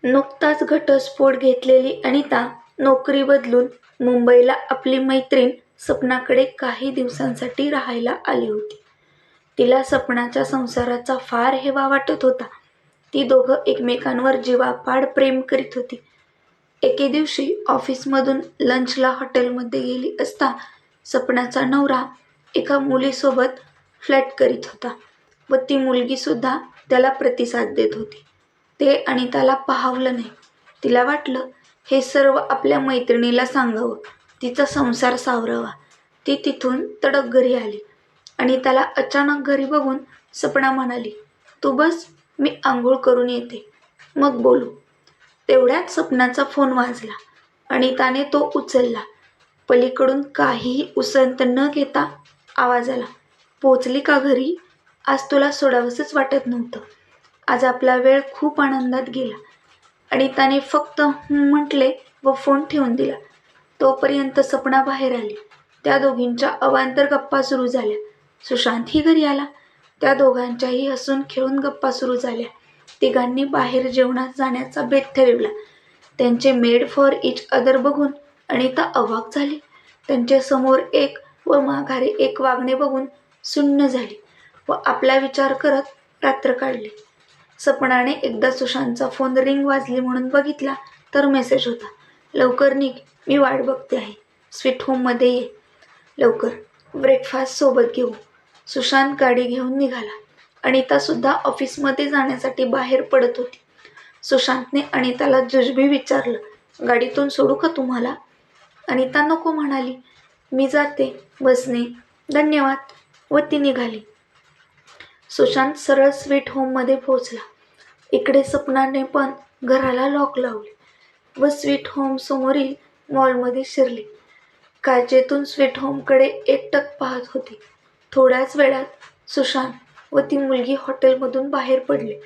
नुकताच घटस्फोट घेतलेली अनिता नोकरी बदलून मुंबईला आपली मैत्रीण सपनाकडे काही दिवसांसाठी राहायला आली होती. तिला सपनाच्या संसाराचा फार हेवा वाटत होता. ती दोघं एकमेकांवर जीवापाड प्रेम करीत होती. एके दिवशी ऑफिसमधून लंचला हॉटेलमध्ये गेली असता सपनाचा नवरा एका मुलीसोबत फ्लर्ट करीत होता व ती मुलगीसुद्धा त्याला प्रतिसाद देत होती. ते अनिताला पाहवलं नाही. तिला वाटलं हे सर्व आपल्या मैत्रिणीला सांगावं, तिचा संसार सावरावा. ती तिथून तडक घरी आली. अनिताला अचानक घरी बघून सपना म्हणाली, "तू बस, मी आंघोळ करून येते, मग बोलू." तेवढ्यात सपनाचा फोन वाजला. अनिताने तो उचलला. पलीकडून काहीही उसंत न घेता आवाज आला, "पोचली का घरी? आज तुला सोडावंसंच वाटत नव्हतं. आज आपला वेळ खूप आनंदात गेला." अनिताने फक्त म्हटले व फोन ठेवून दिला. तोपर्यंत सपना बाहेर आली. त्या दोघींच्या अवांतर गप्पा सुरू झाल्या. सुशांतही घरी आला. त्या दोघांच्याही हसून खेळून गप्पा सुरू झाल्या. तिघांनी बाहेर जेवणात जाण्याचा बेत ठरवला. त्यांचे मेड फॉर इच अदर बघून अनिता अवाक झाली. त्यांच्या समोर एक व माघारी एक वागणे बघून सुन्न झाली व आपला विचार करत रात्र काढली. सपनाने एकदा सुशांतचा फोन रिंग वाजली म्हणून बघितला तर मेसेज होता, "लवकर निघ, मी वाट बघते आहे. स्वीट होममध्ये ये. लवकर, ब्रेकफास्ट सोबत घेऊ." सुशांत गाडी घेऊन निघाला. अनितासुद्धा ऑफिसमध्ये जाण्यासाठी बाहेर पडत होती. सुशांतने अनिताला जुजबी विचारलं, "गाडीतून सोडू का तुम्हाला?" अनिता नको म्हणाली. "मी जाते बसने, धन्यवाद." व ती निघाली. सुशांत सरळ स्वीट होममध्ये पोहोचला. इकडे सपनाने पण घराला लॉक लावले व स्वीट होम समोरील मॉलमध्ये शिरली. काचेतून स्वीट होमकडे एकटक पाहत होती. थोड्याच वेळात सुशांत व ती मुलगी हॉटेलमधून बाहेर पडले.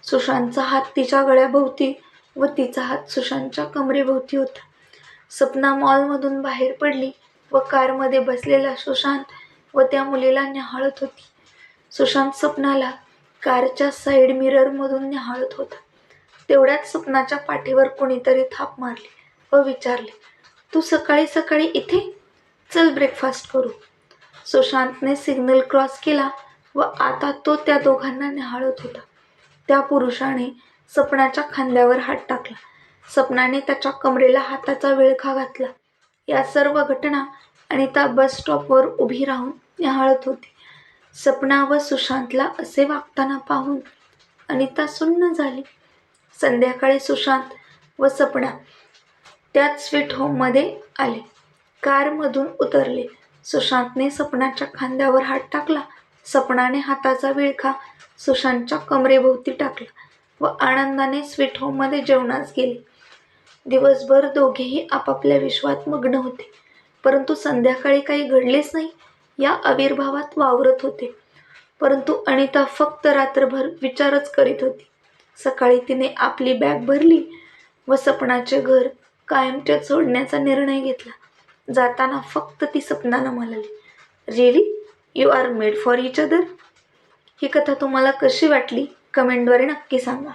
सुशांतचा हात तिच्या गळ्याभोवती व तिचा हात सुशांतच्या कमरेभोवती होता. सपना मॉलमधून बाहेर पडली व कारमध्ये बसलेला सुशांत व त्या मुलीला न्याहाळत होती. सुशांत सपनाला कारच्या साईड मिररमधून न्याहाळत होता. तेवढ्यात सपनाच्या पाठीवर कोणीतरी थाप मारली व विचारले, "तू सकाळी सकाळी इथे? चल ब्रेकफास्ट करू." सुशांतने सिग्नल क्रॉस केला व आता तो त्या दोघांना न्याहाळत होता. त्या पुरुषाने सपनाच्या खांद्यावर हात टाकला. सपनाने त्याच्या कमरेला हाताचा विळखा घातला. या सर्व घटना अनिता बस स्टॉपवर उभी राहून न्याहाळत होती. सपना व सुशांतला असे वागताना पाहून अनिता सुन्न झाली. संध्याकाळी सुशांत व सपना त्याच स्वीट होममध्ये आले. कारमधून उतरले. सुशांतने सपनाच्या खांद्यावर हात टाकला. सपनाने हाताचा विळखा सुशांतच्या कमरेभोवती टाकला व आनंदाने स्वीट होममध्ये जेवणास गेले. दिवसभर दोघेही आपापल्या विश्वात मग्न होते, परंतु संध्याकाळी काही घडलेच नाही या आविर्भावात वावरत होते. परंतु अनिता फक्त रात्रभर विचारच करीत होती. सकाळी तिने आपली बॅग भरली व सपनाचे घर कायमचे सोडण्याचा निर्णय घेतला. जाताना फक्त ती सपनाला म्हणाली, "really you are made for each other." ही कथा तुम्हाला कशी वाटली कमेंटद्वारे नक्की सांगा.